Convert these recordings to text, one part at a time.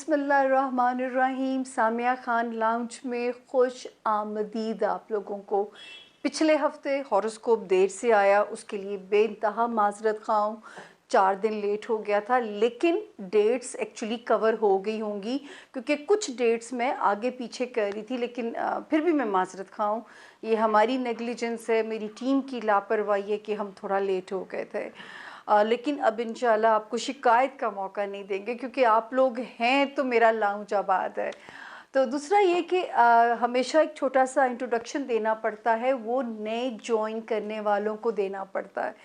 बिस्मिल्लाहिर्रहमानिर्रहीम। सामिया खान लाउंज में खुश आमदीद आप लोगों को। पिछले हफ्ते हॉरोस्कोप देर से आया, उसके लिए बेइंतहा माजरत ख़्वाह हूँ। 4 दिन लेट हो गया था, लेकिन डेट्स एक्चुअली कवर हो गई होंगी क्योंकि कुछ डेट्स मैं आगे पीछे कर रही थी, लेकिन फिर भी मैं माजरत ख़्वाह हूँ। ये हमारी नेग्लिजेंस है, मेरी टीम की लापरवाही है कि हम थोड़ा लेट हो गए थे। लेकिन अब इंशाल्लाह आपको शिकायत का मौका नहीं देंगे क्योंकि आप लोग हैं तो मेरा लाउंज आबाद है। तो दूसरा ये कि हमेशा एक छोटा सा इंट्रोडक्शन देना पड़ता है, वो नए जॉइन करने वालों को देना पड़ता है।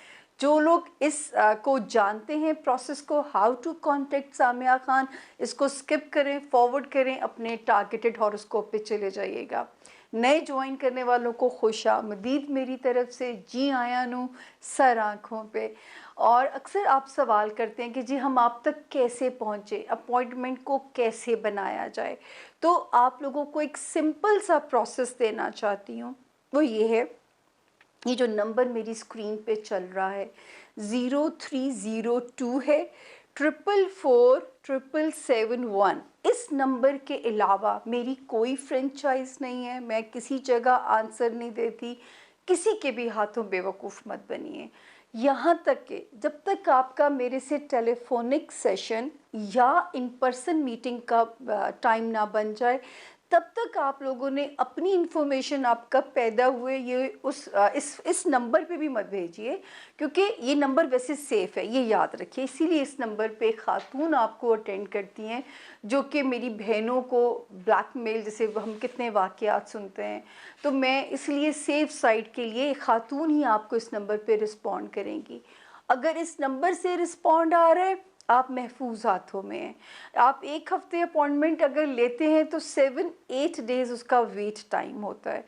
जो लोग इस को जानते हैं प्रोसेस को, how to contact Samia Khan, इसको स्किप करें, फॉरवर्ड करें, अपने टारगेटेड हॉरोस्कोप पे चले जाइएगा। नए ज्वाइन करने वालों को खुशामदीद मेरी तरफ से। जी आया नू सर आँखों पे। और अक्सर आप सवाल करते हैं कि जी हम आप तक कैसे पहुँचे, अपॉइंटमेंट को कैसे बनाया जाए। तो आप लोगों को एक सिंपल सा प्रोसेस देना चाहती हूँ, वो ये है, ये जो नंबर मेरी स्क्रीन पे चल रहा है 0302 है, 444771। इस नंबर के अलावा मेरी कोई फ्रेंचाइज नहीं है, मैं किसी जगह आंसर नहीं देती, किसी के भी हाथों बेवकूफ़ मत बनिए। यहाँ तक कि जब तक आपका मेरे से टेलीफोनिक सेशन या इन पर्सन मीटिंग का टाइम ना बन जाए, तब तक आप लोगों ने अपनी इन्फॉर्मेशन आप कब पैदा हुए ये इस नंबर पे भी मत भेजिए, क्योंकि ये नंबर वैसे सेफ़ है, ये याद रखिए। इसीलिए इस नंबर पे ख़ातून आपको अटेंड करती हैं जो कि मेरी बहनों को ब्लैकमेल, जैसे हम कितने वाक़यात सुनते हैं। तो मैं इसलिए सेफ़ साइड के लिए ख़ातून ही आपको इस नंबर पे रिस्पॉन्ड करेंगी। अगर इस नंबर से रिस्पॉन्ड आ रहा है, आप महफूज हाथों में हैं। आप एक हफ्ते अपॉइंटमेंट अगर लेते हैं तो 7-8 डेज़ उसका वेट टाइम होता है।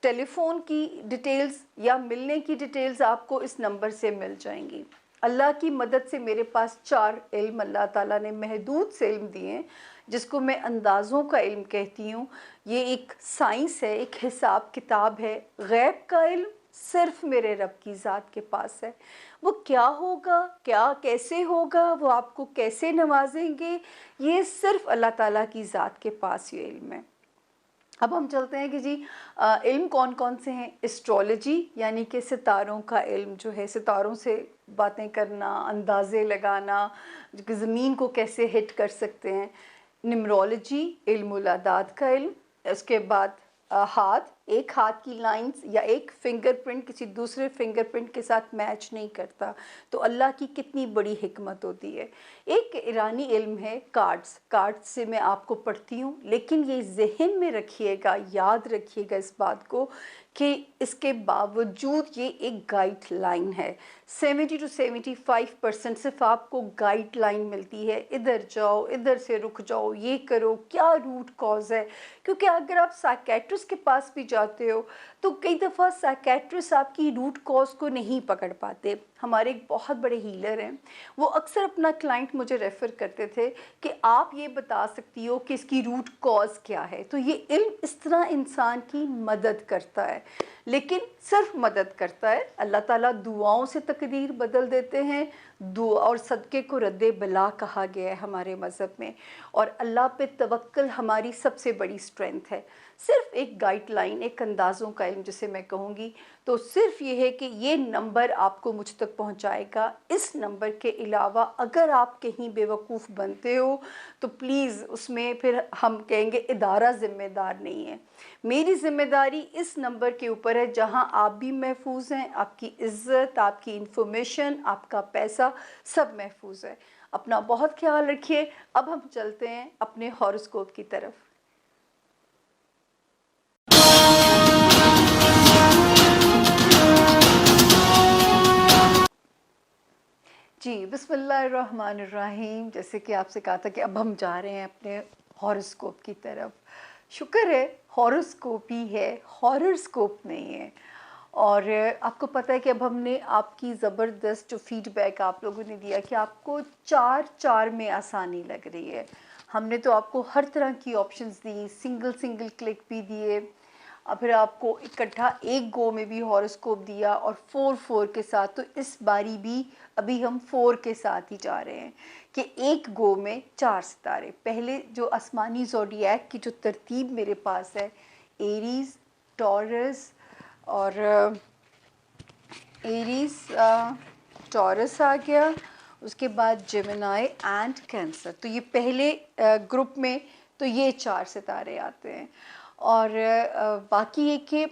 टेलीफ़ोन की डिटेल्स या मिलने की डिटेल्स आपको इस नंबर से मिल जाएंगी। अल्लाह की मदद से मेरे पास 4 इल्म अल्लाह ताला ने महदूद से इल्म दिए हैं, जिसको मैं अंदाज़ों का इल्म कहती हूँ। ये एक साइंस है, एक हिसाब किताब है। गैब का इल्म सिर्फ मेरे रब की ज़ात के पास है। वो क्या होगा, क्या कैसे होगा, वो आपको कैसे नवाजेंगे, ये सिर्फ अल्लाह ताला की ज़ात के पास ये इल्म है। अब हम चलते हैं कि जी इल्म कौन कौन से हैं। एस्ट्रोलॉजी यानी कि सितारों का इल्म, जो है सितारों से बातें करना, अंदाज़े लगाना कि ज़मीन को कैसे हिट कर सकते हैं। न्यूमरोलॉजी, इल्मुल अदाद का इल्म। उसके बाद हाथ, एक हाथ की लाइंस या एक फिंगरप्रिंट किसी दूसरे फिंगरप्रिंट के साथ मैच नहीं करता, तो अल्लाह की कितनी बड़ी हिकमत होती है। एक ईरानी इल्म है कार्ड्स। कार्ड्स से मैं आपको पढ़ती हूँ, लेकिन ये जहन में रखिएगा, याद रखिएगा इस बात को कि इसके बावजूद ये एक गाइडलाइन है। 70 to 75% सिर्फ आपको गाइडलाइन मिलती है, इधर जाओ, इधर से रुक जाओ, ये करो, क्या रूट कॉज है। क्योंकि अगर आप साइकेट्रिस्ट के पास भी जाते हो तो कई दफ़ा साइकेट्रिस्ट आपकी रूट कॉज को नहीं पकड़ पाते। हमारे एक बहुत बड़े हीलर हैं, वो अक्सर अपना क्लाइंट मुझे रेफ़र करते थे कि आप ये बता सकती हो कि इसकी रूट कॉज क्या है। तो ये इल्म इस तरह इंसान की मदद करता है, लेकिन सिर्फ मदद करता है। अल्लाह ताला दुआओं से तकदीर बदल देते हैं। दुआ और सदक़े को रद्दे बला कहा गया है हमारे मज़हब में, और अल्लाह पे तवक्ल हमारी सबसे बड़ी स्ट्रेंथ है। सिर्फ एक गाइडलाइन, एक अंदाज़ों का इल्म जिसे मैं कहूँगी, तो सिर्फ ये है कि ये नंबर आपको मुझ तक पहुँचाएगा। इस नंबर के अलावा अगर आप कहीं बेवकूफ़ बनते हो तो प्लीज़ उसमें फिर हम कहेंगे इदारा ज़िम्मेदार नहीं है। मेरी ज़िम्मेदारी इस नंबर के ऊपर है, जहां आप भी महफूज हैं, आपकी इज़्ज़त, आपकी इन्फॉर्मेशन, आपका पैसा सब महफूज है। अपना बहुत ख्याल रखिए। अब हम चलते हैं अपने हॉरोस्कोप की तरफ। जी, बिस्मिल्लाहिर्रहमानिर्रहीम। जैसे कि आपसे कहा था कि अब हम जा रहे हैं अपने हॉरोस्कोप की तरफ। शुक्र है हॉरोस्कोप ही है, हॉररस्कोप नहीं है। और आपको पता है कि अब हमने आपकी ज़बरदस्त जो फीडबैक आप लोगों ने दिया कि आपको 4-4 में आसानी लग रही है। हमने तो आपको हर तरह की ऑप्शंस दी, सिंगल सिंगल क्लिक भी दिए, फिर आपको इकट्ठा एक गो में भी हॉरोस्कोप दिया और 4 के साथ, तो इस बारी भी अभी हम 4 के साथ ही जा रहे हैं कि एक गो में 4 सितारे। पहले जो आसमानी ज़ोडिएक की जो तरतीब मेरे पास है, एरीज़, टॉरस और टॉरस आ गया, उसके बाद जेमिनाई एंड कैंसर। तो ये पहले ग्रुप में तो ये 4 सितारे आते हैं। और बाकी ये कि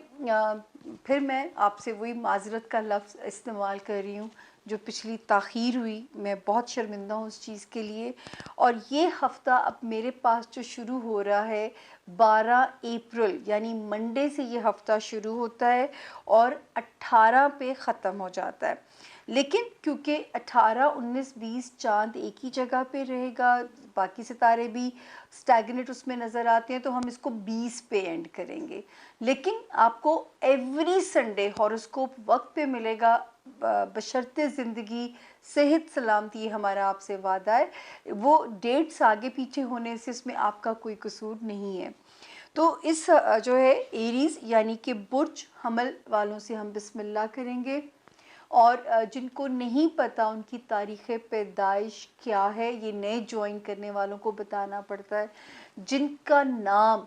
फिर मैं आपसे वही माजरत का लफ्ज़ इस्तेमाल कर रही हूँ, जो पिछली ताख़ीर हुई, मैं बहुत शर्मिंदा हूँ उस चीज़ के लिए। और ये हफ़्ता अब मेरे पास जो शुरू हो रहा है 12 अप्रैल, यानी मंडे से ये हफ़्ता शुरू होता है और 18 पे ख़त्म हो जाता है। लेकिन क्योंकि 18, 19, 20 चाँद एक ही जगह पे रहेगा, बाकी सितारे भी स्टैग्नेट उसमें नज़र आते हैं, तो हम इसको 20 पे एंड करेंगे। लेकिन आपको एवरी संडे हॉरोस्कोप वक्त पे मिलेगा, बशर्ते ज़िंदगी सेहत सलामती, ये हमारा आपसे वादा है। वो डेट्स आगे पीछे होने से इसमें आपका कोई कसूर नहीं है। तो इस जो है एरीज़ यानी कि बुर्ज हमल वालों से हम बिस्मिल्लाह करेंगे। और जिनको नहीं पता उनकी तारीख़ पैदाइश क्या है, ये नए ज्वाइन करने वालों को बताना पड़ता है। जिनका नाम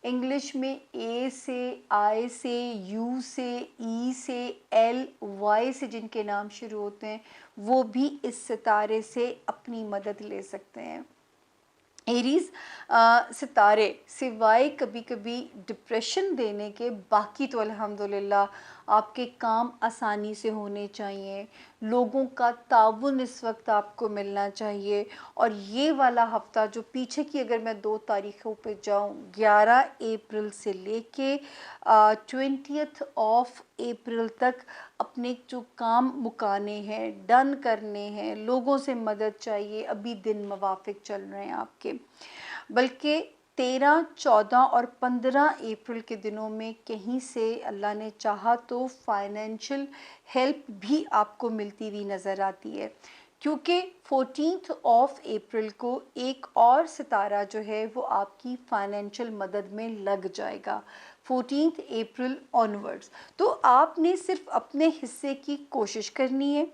इंग्लिश में ए से, आई से, यू से, ई से, एल, वाई से जिनके नाम शुरू होते हैं, वो भी इस सितारे से अपनी मदद ले सकते हैं। एरीज़ सितारे सिवाय कभी कभी डिप्रेशन देने के, बाकी तो अल्हम्दुलिल्लाह आपके काम आसानी से होने चाहिए, लोगों का ताउन इस वक्त आपको मिलना चाहिए। और ये वाला हफ़्ता जो पीछे की अगर मैं 2 तारीख़ों पे जाऊँ, 11 अप्रैल से लेके 20 अप्रैल तक अपने जो काम मुकाने हैं, डन करने हैं, लोगों से मदद चाहिए, अभी दिन मुवाफ़िक चल रहे हैं आपके। बल्कि 13, 14 और 15 अप्रैल के दिनों में कहीं से अल्लाह ने चाहा तो फाइनेंशियल हेल्प भी आपको मिलती हुई नज़र आती है, क्योंकि 14 अप्रैल को एक और सितारा जो है वो आपकी फाइनेंशियल मदद में लग जाएगा 14 अप्रैल ऑनवर्ड्स। तो आपने सिर्फ अपने हिस्से की कोशिश करनी है।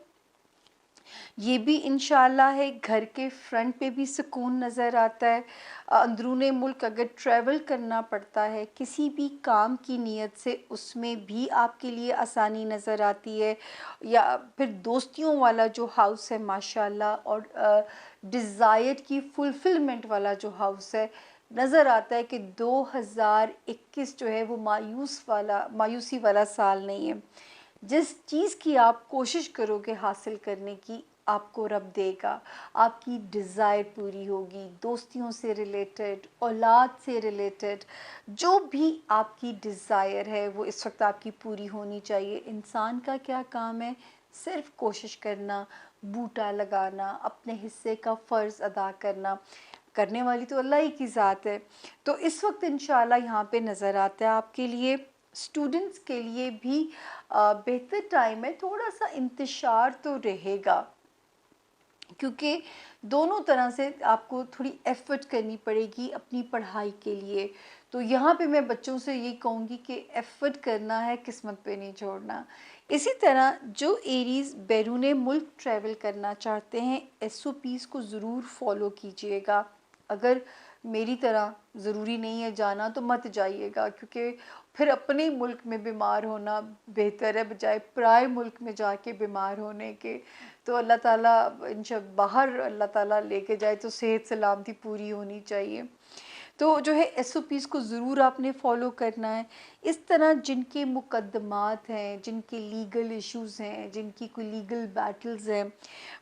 ये भी इंशाल्लाह है, घर के फ्रंट पे भी सुकून नज़र आता है। अंदरूने मुल्क अगर ट्रैवल करना पड़ता है किसी भी काम की नीयत से, उसमें भी आपके लिए आसानी नज़र आती है। या फिर दोस्तियों वाला जो हाउस है माशाल्लाह, और डिज़ायर की फुलफ़िलमेंट वाला जो हाउस है, नज़र आता है कि 2021 जो है वो मायूसी वाला साल नहीं है। जिस चीज़ की आप कोशिश करोगे हासिल करने की, आपको रब देगा। आपकी डिज़ायर पूरी होगी, दोस्तियों से रिलेटेड, औलाद से रिलेटेड, जो भी आपकी डिज़ायर है वो इस वक्त आपकी पूरी होनी चाहिए। इंसान का क्या काम है? सिर्फ कोशिश करना, बूटा लगाना, अपने हिस्से का फ़र्ज़ अदा करना। करने वाली तो अल्लाह ही की ज़ात है। तो इस वक्त इंशाल्लाह यहाँ पे नज़र आता है आपके लिए। स्टूडेंट्स के लिए भी बेहतर टाइम है, थोड़ा सा इंतशार तो रहेगा, क्योंकि दोनों तरह से आपको थोड़ी एफ़र्ट करनी पड़ेगी अपनी पढ़ाई के लिए। तो यहाँ पे मैं बच्चों से ये कहूँगी कि एफ़र्ट करना है, किस्मत पे नहीं छोड़ना। इसी तरह जो एरीज़ बैरून मुल्क ट्रैवल करना चाहते हैं, एसओपीज़ को ज़रूर फॉलो कीजिएगा। अगर मेरी तरह ज़रूरी नहीं है जाना तो मत जाइएगा, क्योंकि फिर अपने मुल्क में बीमार होना बेहतर है बजाय पराए मुल्क में जाके बीमार होने के। तो अल्लाह ताला बाहर अल्लाह ताला लेके जाए तो सेहत सलामती पूरी होनी चाहिए। तो जो है एसओपीज़ को ज़रूर आपने फॉलो करना है। इस तरह जिनके मुकदमात हैं, जिनके लीगल इश्यूज़ हैं, जिनकी कोई लीगल बैटल्स हैं,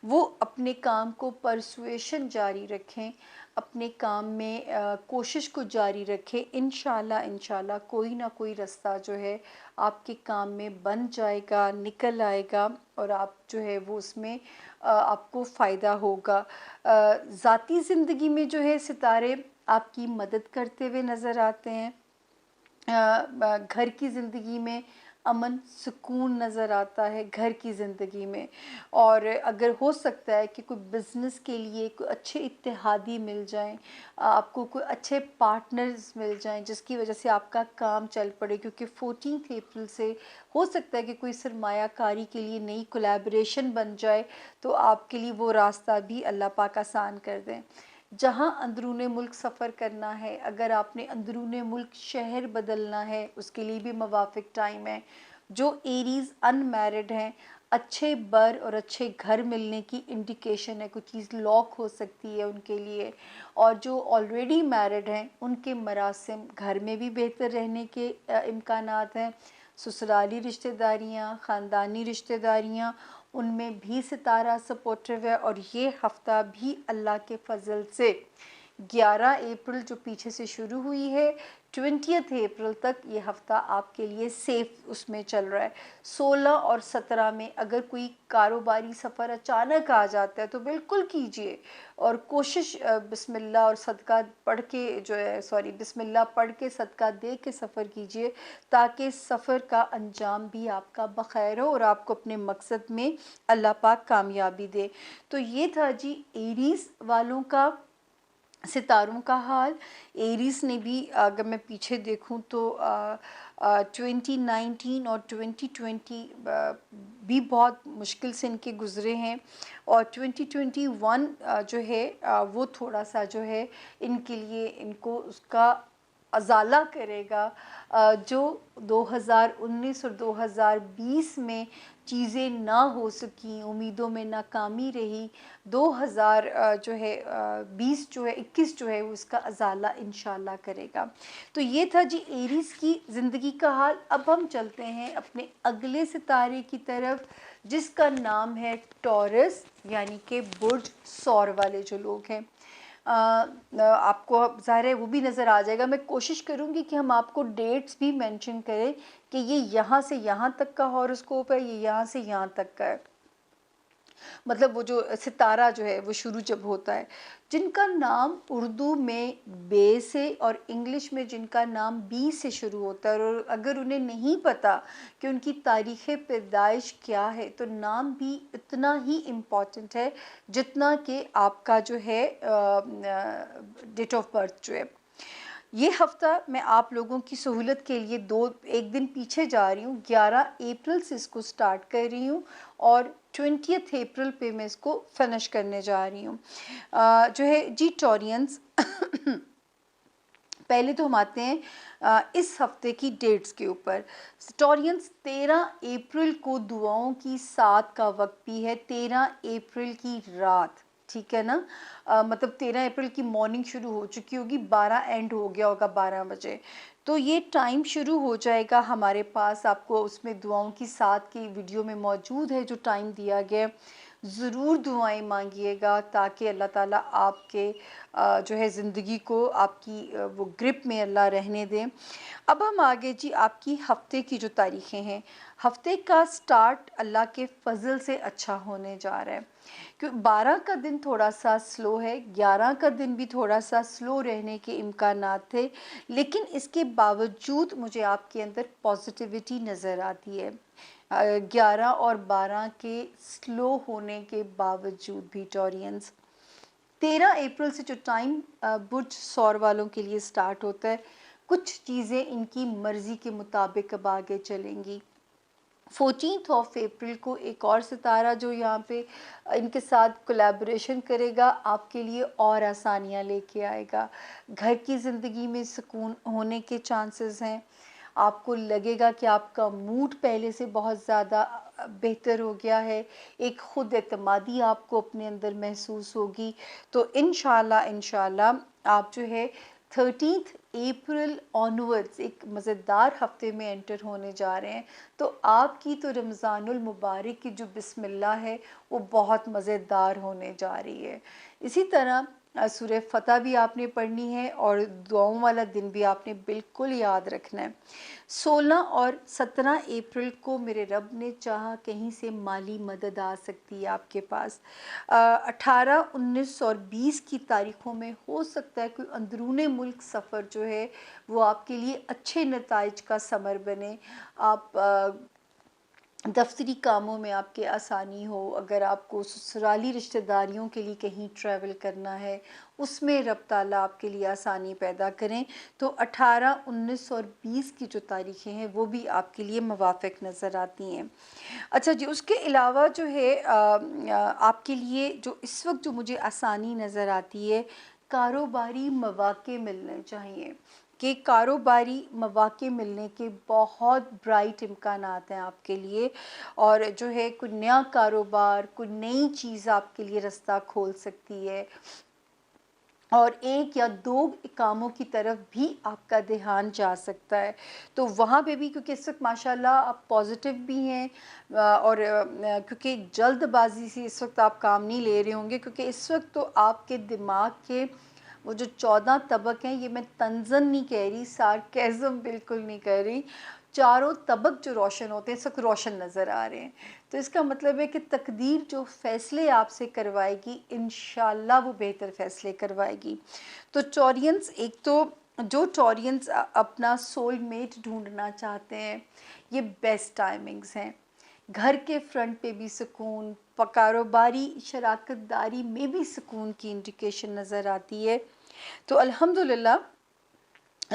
वो अपने काम को परसुएशन जारी रखें, अपने काम में कोशिश को जारी रखें। इंशाल्लाह कोई ना कोई रास्ता जो है आपके काम में बन जाएगा, निकल आएगा, और आप जो है वो उसमें आपको फ़ायदा होगा। ज़ाती ज़िंदगी में जो है सितारे आपकी मदद करते हुए नज़र आते हैं। घर की ज़िंदगी में अमन सुकून नज़र आता है घर की ज़िंदगी में। और अगर हो सकता है कि कोई बिज़नेस के लिए कोई अच्छे इत्तेहादी मिल जाएं, आपको कोई अच्छे पार्टनर्स मिल जाएं जिसकी वजह से आपका काम चल पड़े, क्योंकि 14 अप्रैल से हो सकता है कि कोई सरमायाकारी के लिए नई कोलैबोरेशन बन जाए, तो आपके लिए वो रास्ता भी अल्लाह पाक आसान कर दें। जहाँ अंदरूने मुल्क सफ़र करना है, अगर आपने अंदरूने मुल्क शहर बदलना है, उसके लिए भी मवाफ़िक टाइम है। जो एरीज़ अनमैरिड हैं, अच्छे बर और अच्छे घर मिलने की इंडिकेशन है, कुछ चीज़ लॉक हो सकती है उनके लिए। और जो ऑलरेडी मैरिड हैं, उनके मरासिम घर में भी बेहतर रहने के इम्कानात हैं। ससुराली रिश्तेदारियाँ, ख़ानदानी रिश्तेदारियाँ, उनमें भी सितारा सपोर्टिव है। और ये हफ़्ता भी अल्लाह के फ़ज़ल से 11 अप्रैल जो पीछे से शुरू हुई है, 20 अप्रैल तक ये हफ़्ता आपके लिए सेफ़ उसमें चल रहा है। 16 और 17 में अगर कोई कारोबारी सफ़र अचानक आ जाता है तो बिल्कुल कीजिए, और कोशिश बिस्मिल्लाह और सदका पढ़ के जो है, सॉरी, बिस्मिल्लाह पढ़ के सदका दे के सफ़र कीजिए, ताकि सफ़र का अंजाम भी आपका बखैर हो और आपको अपने मकसद में अल्लाह पाक कामयाबी दे। तो ये था जी एरीज़ वालों का सितारों का हाल। एरीज़ ने भी अगर मैं पीछे देखूं तो 2019 और 2020 भी बहुत मुश्किल से इनके गुज़रे हैं। और 2021 जो है वो थोड़ा सा जो है इनके लिए, इनको उसका अज़ाला करेगा। जो 2019 और 2020 में चीज़ें ना हो सकी, उम्मीदों में नाकामी रही, 2000 जो है 20 जो है 21 जो है वो इसका अज़ाला इंशाल्लाह करेगा। तो ये था जी एरीज़ की ज़िंदगी का हाल। अब हम चलते हैं अपने अगले सितारे की तरफ, जिसका नाम है टॉरस, यानी कि बुर्ज सौर वाले जो लोग हैं। आपको ज़ाहिर है वो भी नज़र आ जाएगा। मैं कोशिश करूँगी कि हम आपको डेट्स भी मेंशन करें कि ये यहाँ से यहाँ तक का हॉरोस्कोप है, ये यहाँ से यहाँ तक का है। मतलब वो जो सितारा जो है वो शुरू जब होता है, जिनका नाम उर्दू में बे से और इंग्लिश में जिनका नाम बी से शुरू होता है, और अगर उन्हें नहीं पता कि उनकी तारीख़ पैदाइश क्या है, तो नाम भी इतना ही इम्पॉर्टेंट है जितना कि आपका जो है डेट ऑफ बर्थ जो है। ये हफ़्ता मैं आप लोगों की सहूलत के लिए एक दिन पीछे जा रही हूँ। 11 अप्रैल से इसको स्टार्ट कर रही हूँ और 20 अप्रैल पे मैं इसको फिनिश करने जा रही हूँ। जो है जी टॉरियंस पहले तो हम आते हैं इस हफ्ते की डेट्स के ऊपर। टॉरियंस 13 अप्रैल को दुआओं की साथ का वक्त भी है, 13 अप्रैल की रात, ठीक है ना। मतलब 13 अप्रैल की मॉर्निंग शुरू हो चुकी होगी, 12 एंड हो गया होगा 12 बजे, तो ये टाइम शुरू हो जाएगा हमारे पास। आपको उसमें दुआओं की साथ की वीडियो में मौजूद है जो टाइम दिया गया। ज़रूर दुआएं मांगिएगा ताकि अल्लाह ताला आपके जो है ज़िंदगी को आपकी वो ग्रिप में अल्लाह रहने दें। अब हम आगे जी आपकी हफ़्ते की जो तारीख़ें हैं, हफ़्ते का स्टार्ट अल्लाह के फ़ज़ल से अच्छा होने जा रहा है। क्यों 12 का दिन थोड़ा सा स्लो है, 11 का दिन भी थोड़ा सा स्लो रहने के इम्कानात थे, लेकिन इसके बावजूद मुझे आपके अंदर पॉजिटिविटी नज़र आती है। 11 और 12 के स्लो होने के बावजूद भी टॉरियंस 13 अप्रैल से जो टाइम बुर्ज सौर वालों के लिए स्टार्ट होता है, कुछ चीज़ें इनकी मर्ज़ी के मुताबिक अब आगे चलेंगी। 14 अप्रैल को एक और सितारा जो यहाँ पे इनके साथ कोलैबोरेशन करेगा, आपके लिए और आसानियाँ लेके आएगा। घर की ज़िंदगी में सुकून होने के चांसेस हैं। आपको लगेगा कि आपका मूड पहले से बहुत ज़्यादा बेहतर हो गया है, एक ख़ुद एतमादी आपको अपने अंदर महसूस होगी। तो इंशाल्लाह आप जो है 13 अप्रैल ऑनवर्ड्स एक मज़ेदार हफ़्ते में एंटर होने जा रहे हैं। तो आपकी तो रमज़ानुल मुबारक की जो बिस्मिल्लाह है वो बहुत मज़ेदार होने जा रही है। इसी तरह सूरह फतह भी आपने पढ़नी है और दुआओं वाला दिन भी आपने बिल्कुल याद रखना है। 16 और 17 अप्रैल को मेरे रब ने चाहा कहीं से माली मदद आ सकती है आपके पास। 18, 19 और 20 की तारीखों में हो सकता है कोई अंदरूने मुल्क सफ़र जो है वो आपके लिए अच्छे नताइज का समर बने। आप दफ्तरी कामों में आपके आसानी हो, अगर आपको ससुराली रिश्तेदारियों के लिए कहीं ट्रैवल करना है उसमें रब ताला आपके लिए आसानी पैदा करें। तो 18, 19 और 20 की जो तारीखें हैं वो भी आपके लिए मुवाफ़िक नज़र आती हैं। अच्छा जी, उसके अलावा जो है आपके लिए जो इस वक्त जो मुझे आसानी नज़र आती है, कारोबारी मौक़े मिलने चाहिए कि कारोबारी मौक़े मिलने के बहुत ब्राइट इम्कानात हैं आपके लिए। और जो है कोई नया कारोबार, कोई नई चीज़ आपके लिए रास्ता खोल सकती है और एक या दो कामों की तरफ भी आपका ध्यान जा सकता है। तो वहाँ पे भी क्योंकि इस वक्त माशाल्लाह आप पॉजिटिव भी हैं और क्योंकि जल्दबाजी से इस वक्त आप काम नहीं ले रहे होंगे, क्योंकि इस वक्त तो आपके दिमाग के वो जो 14 तबक हैं, ये मैं तंज़न नहीं कह रही, सार्केज़म बिल्कुल नहीं कर रही, चारों तबक जो रोशन होते हैं इस वक्त रोशन नज़र आ रहे हैं। तो इसका मतलब है कि तकदीर जो फ़ैसले आपसे करवाएगी इंशाल्लाह वो बेहतर फ़ैसले करवाएगी। तो टॉरियंस, एक तो जो टॉरियंस अपना सोलमेट ढूंढना चाहते हैं, ये बेस्ट टाइमिंग्स हैं। घर के फ्रंट पे भी सुकून, कारोबारी शराकतदारी में भी सुकून की इंडिकेशन नज़र आती है। तो अल्हम्दुलिल्लाह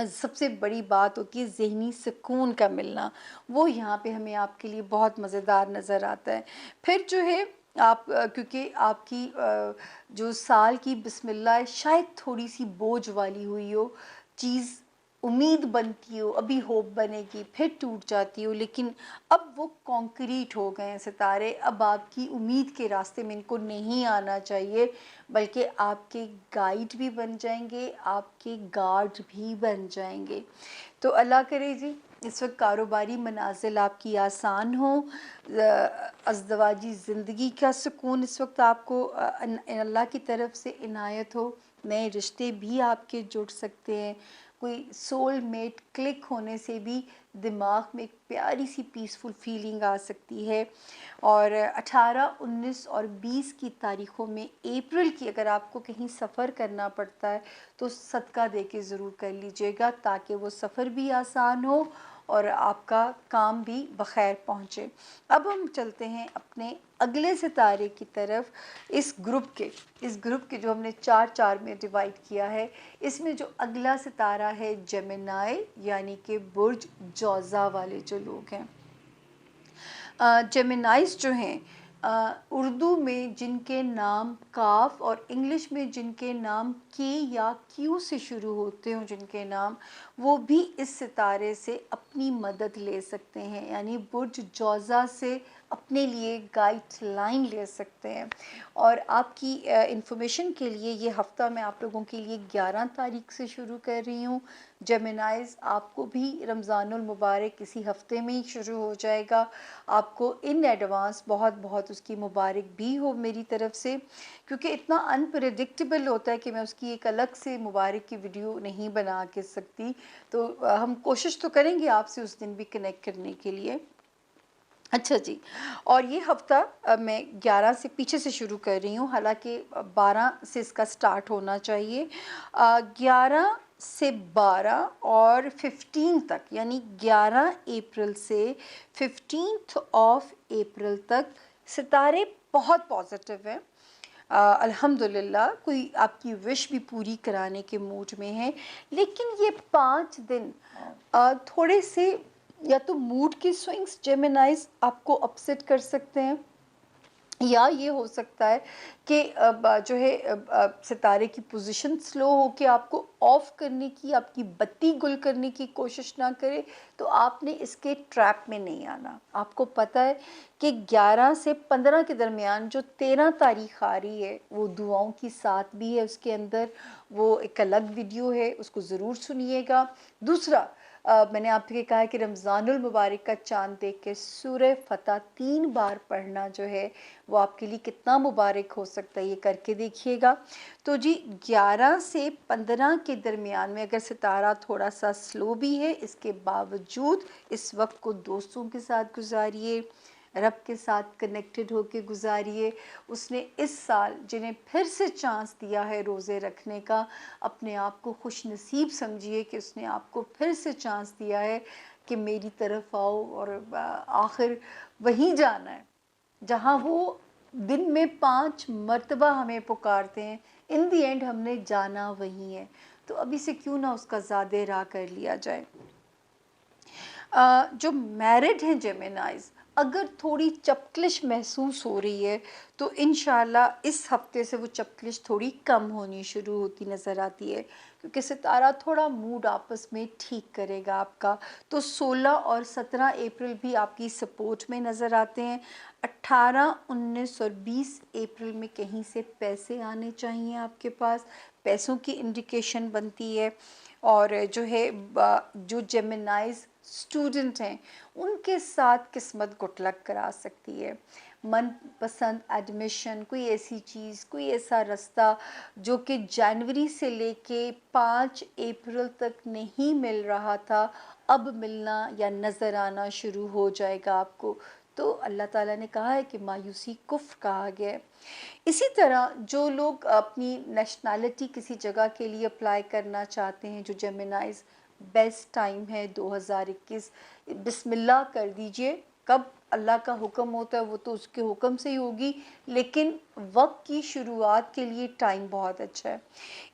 सबसे बड़ी बात होती है ज़हनी सुकून का मिलना, वो यहाँ पे हमें आपके लिए बहुत मज़ेदार नज़र आता है। फिर जो है आप क्योंकि आपकी जो साल की बिस्मिल्लाह है शायद थोड़ी-सी बोझ वाली हुई हो, चीज़ उम्मीद बनती हो, अभी होप बनेगी, फिर टूट जाती हो, लेकिन अब वो कॉन्क्रीट हो गए हैं सितारे, अब आपकी उम्मीद के रास्ते में इनको नहीं आना चाहिए, बल्कि आपके गाइड भी बन जाएंगे, आपके गार्ड भी बन जाएंगे। तो अल्लाह करे जी इस वक्त कारोबारी मनाजिल आपकी आसान हो, अज़दवाजी ज़िंदगी का सुकून इस वक्त आपको अल्लाह की तरफ से इनायत हो, नए रिश्ते भी आपके जुड़ सकते हैं, कोई सोलमेट क्लिक होने से भी दिमाग में एक प्यारी सी पीसफुल फीलिंग आ सकती है। और 18, 19 और 20 की तारीख़ों में अप्रैल की अगर आपको कहीं सफ़र करना पड़ता है तो सदका दे के ज़रूर कर लीजिएगा, ताकि वो सफ़र भी आसान हो और आपका काम भी बख़ैर पहुँचे। अब हम चलते हैं अपने अगले सितारे की तरफ। इस ग्रुप के जो हमने 4-4 में डिवाइड किया है, इसमें जो अगला सितारा है जेमिनी, यानी कि बुर्ज जौज़ा वाले जो लोग हैं। जेमिनाइज़ जो हैं उर्दू में जिनके नाम काफ और इंग्लिश में जिनके नाम के या क्यू से शुरू होते हों जिनके नाम, वो भी इस सितारे से अपनी मदद ले सकते हैं, यानी बुर्ज जौज़ा से अपने लिए गाइडलाइन ले सकते हैं। और आपकी इंफॉर्मेशन के लिए ये हफ़्ता मैं आप लोगों के लिए 11 तारीख से शुरू कर रही हूँ। जेमिनाइज़ आपको भी रमज़ानुल मुबारक इसी हफ़्ते में ही शुरू हो जाएगा, आपको इन एडवांस बहुत बहुत उसकी मुबारक भी हो मेरी तरफ से, क्योंकि इतना अनप्रेडिक्टेबल होता है कि मैं उसकी एक अलग से मुबारक की वीडियो नहीं बना के सकती। तो हम कोशिश तो करेंगे आपसे उस दिन भी कनेक्ट करने के लिए। अच्छा जी, और ये हफ़्ता मैं 11 से पीछे से शुरू कर रही हूँ, हालांकि 12 से इसका स्टार्ट होना चाहिए। 11 से 12 और 15 तक, यानी 11 अप्रैल से 15 ऑफ अप्रैल तक सितारे बहुत पॉजिटिव हैं। अल्हम्दुलिल्लाह कोई आपकी विश भी पूरी कराने के मूड में है, लेकिन ये 5 दिन थोड़े से या तो मूड के स्विंग्स जेमिनाइज आपको अपसेट कर सकते हैं, या ये हो सकता है कि जो है सितारे की पोजीशन स्लो हो के आपको ऑफ करने की, आपकी बत्ती गुल करने की कोशिश ना करे, तो आपने इसके ट्रैप में नहीं आना। आपको पता है कि 11 से 15 के दरमियान जो 13 तारीख आ रही है वो दुआओं की साथ भी है, उसके अंदर वो एक अलग वीडियो है, उसको ज़रूर सुनिएगा। दूसरा मैंने आपसे कहा है कि रमज़ानुल मुबारक का चाँद देख के सूरह फतह 3 बार पढ़ना जो है वो आपके लिए कितना मुबारक हो सकता है, ये करके देखिएगा। तो जी 11 से 15 के दरमियान में अगर सितारा थोड़ा सा स्लो भी है, इसके बावजूद इस वक्त को दोस्तों के साथ गुजारिए, रब के साथ कनेक्टेड होके गुजारिए। उसने इस साल जिन्हें फिर से चांस दिया है रोज़े रखने का, अपने आप को खुश नसीब समझिए कि उसने आपको फिर से चांस दिया है कि मेरी तरफ आओ, और आखिर वहीं जाना है जहाँ वो दिन में 5 मर्तबा हमें पुकारते हैं। इन दी एंड हमने जाना वहीं है, तो अभी से क्यों ना उसका ज़्यादा राह कर लिया जाए। जो मैरिड हैं जेमिनाइज, अगर थोड़ी चपकलिश महसूस हो रही है तो इंशाल्लाह इस हफ्ते से वो चपकलिश थोड़ी कम होनी शुरू होती नज़र आती है, क्योंकि सितारा थोड़ा मूड आपस में ठीक करेगा आपका। तो 16 और 17 अप्रैल भी आपकी सपोर्ट में नज़र आते हैं। 18, 19 और 20 अप्रैल में कहीं से पैसे आने चाहिए आपके पास, पैसों की इंडिकेशन बनती है। और जो है जो जेमिनाइज स्टूडेंट हैं उनके साथ किस्मत गुड लक करा सकती है। मनपसंद एडमिशन, कोई ऐसी चीज़, कोई ऐसा रास्ता जो कि जनवरी से लेके 5 अप्रैल तक नहीं मिल रहा था, अब मिलना या नज़र आना शुरू हो जाएगा आपको। तो अल्लाह ताला ने कहा है कि मायूसी कुफ्र कहा गया है। इसी तरह जो लोग अपनी नेशनैलिटी किसी जगह के लिए अप्लाई करना चाहते हैं, जो जेमिनाइज, बेस्ट टाइम है 2021। बिस्मिल्लाह कर दीजिए, कब अल्लाह का हुक्म होता है वो तो उसके हुक्म से ही होगी, लेकिन वक्त की शुरुआत के लिए टाइम बहुत अच्छा है।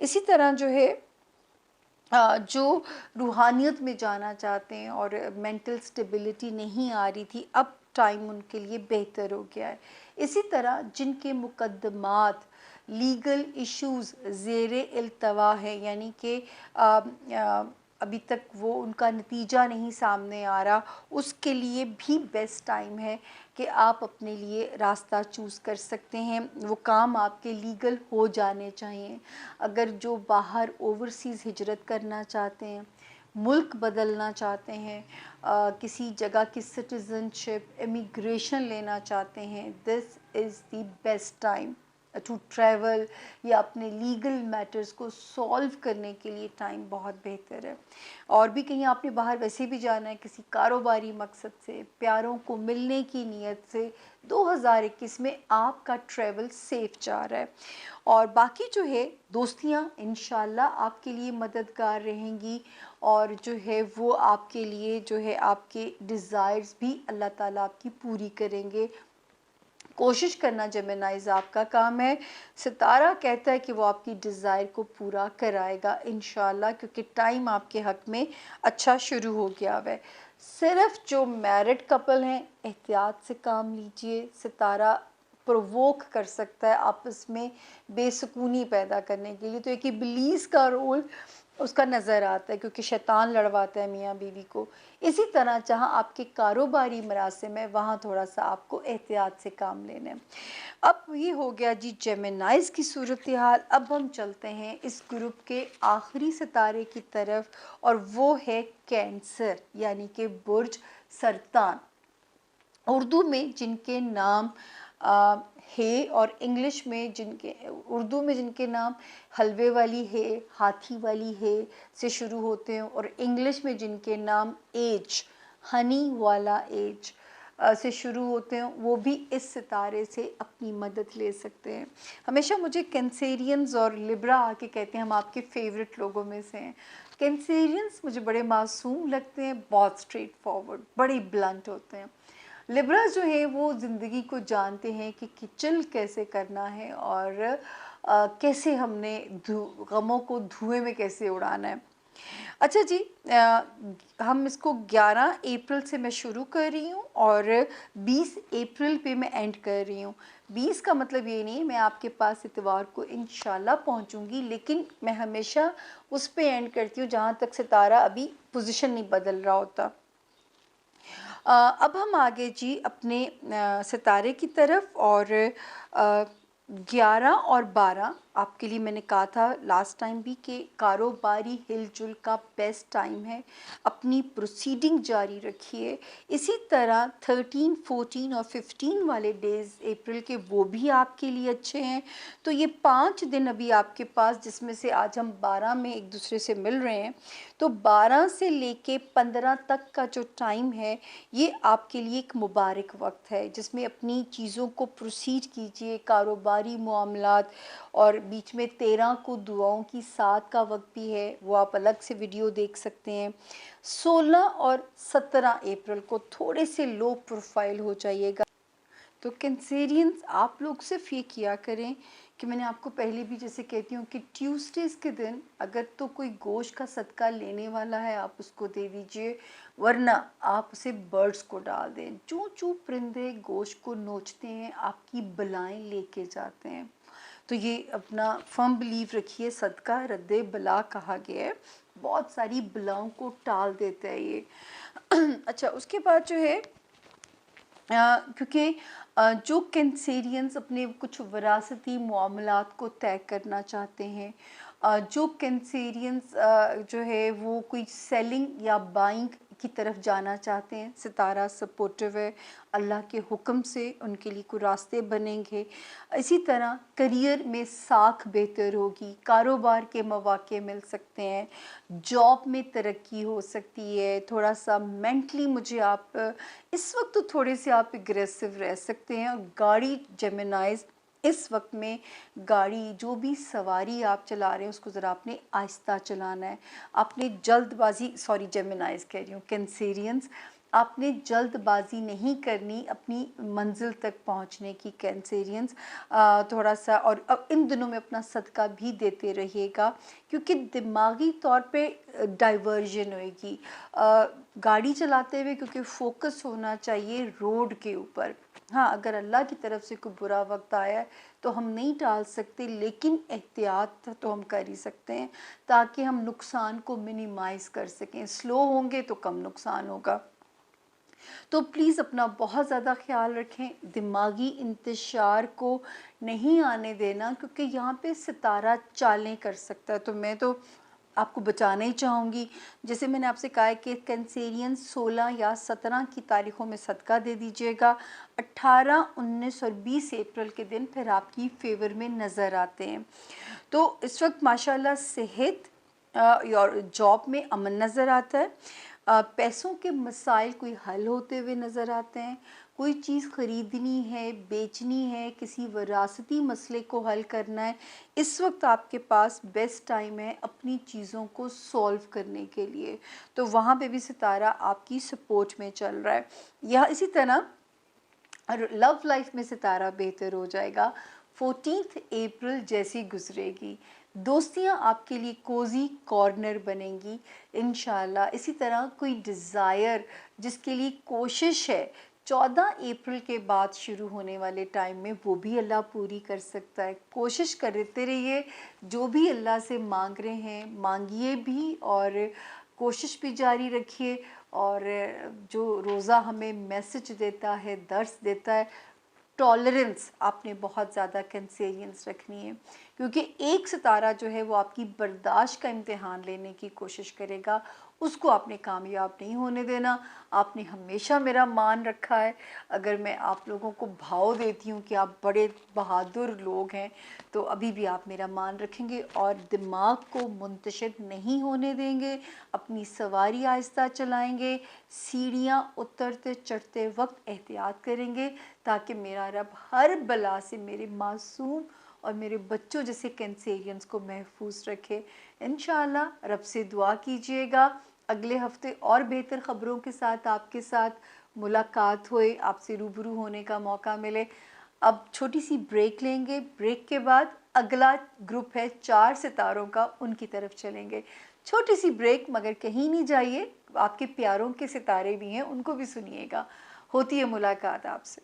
इसी तरह जो है जो रूहानियत में जाना चाहते हैं और मेंटल स्टेबिलिटी नहीं आ रही थी, अब टाइम उनके लिए बेहतर हो गया है। इसी तरह जिनके मुकद्दमात, लीगल इश्यूज़ ज़ेरे इल्तवा है, यानी कि अभी तक वो उनका नतीजा नहीं सामने आ रहा, उसके लिए भी बेस्ट टाइम है कि आप अपने लिए रास्ता चूज़ कर सकते हैं। वो काम आपके लीगल हो जाने चाहिए। अगर जो बाहर ओवरसीज़ हिजरत करना चाहते हैं, मुल्क बदलना चाहते हैं, किसी जगह की सिटीज़नशिप, इमिग्रेशन लेना चाहते हैं, this is the best time to travel, या अपने लीगल मैटर्स को सॉल्व करने के लिए टाइम बहुत बेहतर है। और भी कहीं आपने बाहर वैसे भी जाना है किसी कारोबारी मकसद से, प्यारों को मिलने की नीयत से, 2021 में आपका ट्रैवल सेफ जा रहा है। और बाकी जो है दोस्तियाँ इंशाल्लाह आपके लिए मददगार रहेंगी, और जो है वो आपके लिए जो है आपके डिज़ायर्स भी अल्लाह ताला आपकी पूरी करेंगे। कोशिश करना जेमिनाइज आपका काम है। सितारा कहता है कि वो आपकी डिज़ायर को पूरा कराएगा इंशाल्लाह, क्योंकि टाइम आपके हक में अच्छा शुरू हो गया है। सिर्फ जो मैरिड कपल हैं एहतियात से काम लीजिए, सितारा प्रोवोक कर सकता है आपस में बेसुकूनी पैदा करने के लिए। तो एक इब्लीस का रोल उसका नज़र आता है, क्योंकि शैतान लड़वाता है मियाँ बीवी को। इसी तरह जहाँ आपके कारोबारी मरासिम है वहाँ थोड़ा सा आपको एहतियात से काम लेना है। अब ये हो गया जी जेमिनाइज की सूरत हाल। अब हम चलते हैं इस ग्रुप के आखिरी सितारे की तरफ, और वो है कैंसर, यानी कि बुर्ज सरतान। उर्दू में जिनके नाम है, और इंग्लिश में जिनके, उर्दू में जिनके नाम हलवे वाली है, हाथी वाली है से शुरू होते हैं, और इंग्लिश में जिनके नाम एज, हनी वाला एज से शुरू होते हैं, वो भी इस सितारे से अपनी मदद ले सकते हैं। हमेशा मुझे कैंसेरियंस और लिब्रा आके कहते हैं हम आपके फेवरेट लोगों में से हैं। कैंसेरियंस मुझे बड़े मासूम लगते हैं, बहुत स्ट्रेट फॉरवर्ड, बड़े ब्लंट होते हैं। लिब्रा जो है वो ज़िंदगी को जानते हैं कि चिल कैसे करना है, और कैसे हमने गमों को धुएं में कैसे उड़ाना है। अच्छा जी, हम इसको 11 अप्रैल से मैं शुरू कर रही हूँ और 20 अप्रैल पे मैं एंड कर रही हूँ। 20 का मतलब ये नहीं मैं आपके पास इतवार को इंशाल्लाह पहुँचूँगी, लेकिन मैं हमेशा उस पे एंड करती हूँ जहाँ तक सितारा अभी पोजीशन नहीं बदल रहा होता। अब हम आगे जी अपने सितारे की तरफ, और 11 और 12 आपके लिए मैंने कहा था लास्ट टाइम भी कि कारोबारी हिलजुल का बेस्ट टाइम है, अपनी प्रोसीडिंग जारी रखिए। इसी तरह 13, 14 और 15 वाले डेज़ अप्रैल के वो भी आपके लिए अच्छे हैं। तो ये 5 दिन अभी आपके पास, जिसमें से आज हम 12 में एक दूसरे से मिल रहे हैं, तो 12 से लेके 15 तक का जो टाइम है ये आपके लिए एक मुबारक वक्त है, जिसमें अपनी चीज़ों को प्रोसीड कीजिए, कारोबारी मामलात। और बीच में 13 को दुआओं की साथ का वक्त भी है, वो आप अलग से वीडियो देख सकते हैं। 16 और 17 अप्रैल को थोड़े से लो प्रोफाइल हो जाइएगा। तो कैंसेरियंस, आप लोग सिर्फ ये किया करें कि मैंने आपको पहले भी जैसे कहती हूँ कि ट्यूसडेज़ के दिन अगर तो कोई गोश्त का सदका लेने वाला है आप उसको दे दीजिए, वरना आप उसे बर्ड्स को डाल दें। चूँ चूँ परिंदे गोश्त को नोचते हैं, आपकी बलाएं लेके जाते हैं। तो ये अपना फर्म बिलीव रखिए, सदका रद्दे बला कहा गया है, बहुत सारी बलाओं को टाल देता है ये। अच्छा, उसके बाद जो है क्योंकि जो कैंसेरियंस अपने कुछ विरासती मामलात को तय करना चाहते हैं, जो कैंसेरियंस जो है वो कोई सेलिंग या बाइंग की तरफ जाना चाहते हैं, सितारा सपोर्टिव है, अल्लाह के हुक्म से उनके लिए कोई रास्ते बनेंगे। इसी तरह करियर में साख बेहतर होगी, कारोबार के मौके मिल सकते हैं, जॉब में तरक्की हो सकती है। थोड़ा सा मेंटली मुझे आप इस वक्त तो थोड़े से आप एग्रेसिव रह सकते हैं। और गाड़ी जेमिनाइज, इस वक्त में गाड़ी जो भी सवारी आप चला रहे हैं उसको ज़रा आपने आहिस्ता चलाना है। आपने जल्दबाजी, सॉरी जेमिनाइज कह रही हूँ, कैंसेरियंस, आपने जल्दबाजी नहीं करनी अपनी मंजिल तक पहुंचने की। कैंसेरियंस थोड़ा सा, और अब इन दिनों में अपना सदका भी देते रहिएगा, क्योंकि दिमागी तौर पे डाइवर्जन होएगी गाड़ी चलाते हुए, क्योंकि फोकस होना चाहिए रोड के ऊपर। हाँ, अगर अल्लाह की तरफ से कोई बुरा वक्त आया है तो हम नहीं टाल सकते, लेकिन एहतियात तो हम कर ही सकते हैं ताकि हम नुकसान को मिनिमाइज़ कर सकें। स्लो होंगे तो कम नुकसान होगा। तो प्लीज़ अपना बहुत ज़्यादा ख्याल रखें, दिमागी इंतशार को नहीं आने देना, क्योंकि यहाँ पे सितारा चालें कर सकता है। तो मैं तो आपको बचाना ही चाहूँगी। जैसे मैंने आपसे कहा है कि कैंसेरियन 16 या 17 की तारीखों में सदका दे दीजिएगा। 18, 19 और 20 अप्रैल के दिन फिर आपकी फेवर में नज़र आते हैं। तो इस वक्त माशाल्लाह सेहत और जॉब में अमन नज़र आता है। पैसों के मसाइल कोई हल होते हुए नज़र आते हैं। कोई चीज़ ख़रीदनी है, बेचनी है, किसी विरासती मसले को हल करना है, इस वक्त आपके पास बेस्ट टाइम है अपनी चीज़ों को सॉल्व करने के लिए। तो वहाँ पे भी सितारा आपकी सपोर्ट में चल रहा है। या इसी तरह लव लाइफ में सितारा बेहतर हो जाएगा। 14 अप्रैल जैसी गुजरेगी, दोस्तियां आपके लिए कोजी कॉर्नर बनेंगी इंशाल्लाह। इसी तरह कोई डिज़ायर जिसके लिए कोशिश है 14 अप्रैल के बाद शुरू होने वाले टाइम में, वो भी अल्लाह पूरी कर सकता है। कोशिश करते रहिए, जो भी अल्लाह से मांग रहे हैं मांगिए भी और कोशिश भी जारी रखिए। और जो रोज़ा हमें मैसेज देता है, दर्स देता है, टॉलरेंस आपने बहुत ज़्यादा कैंसेरियंस रखनी है, क्योंकि एक सितारा जो है वो आपकी बर्दाश्त का इम्तिहान लेने की कोशिश करेगा, उसको आपने कामयाब नहीं होने देना। आपने हमेशा मेरा मान रखा है। अगर मैं आप लोगों को भाव देती हूँ कि आप बड़े बहादुर लोग हैं, तो अभी भी आप मेरा मान रखेंगे और दिमाग को मुंतशिर नहीं होने देंगे। अपनी सवारी आहिस्ता चलाएंगे, सीढ़ियाँ उतरते चढ़ते वक्त एहतियात करेंगे, ताकि मेरा रब हर बला से मेरे मासूम और मेरे बच्चों जैसे कैंसेरियंस को महफूज रखे। इंशाअल्लाह रब से दुआ कीजिएगा। अगले हफ्ते और बेहतर ख़बरों के साथ आपके साथ मुलाकात होए, आपसे रूबरू होने का मौका मिले। अब छोटी सी ब्रेक लेंगे, ब्रेक के बाद अगला ग्रुप है 4 सितारों का, उनकी तरफ चलेंगे। छोटी सी ब्रेक, मगर कहीं नहीं जाइए, आपके प्यारों के सितारे भी हैं, उनको भी सुनिएगा। होती है मुलाकात आपसे।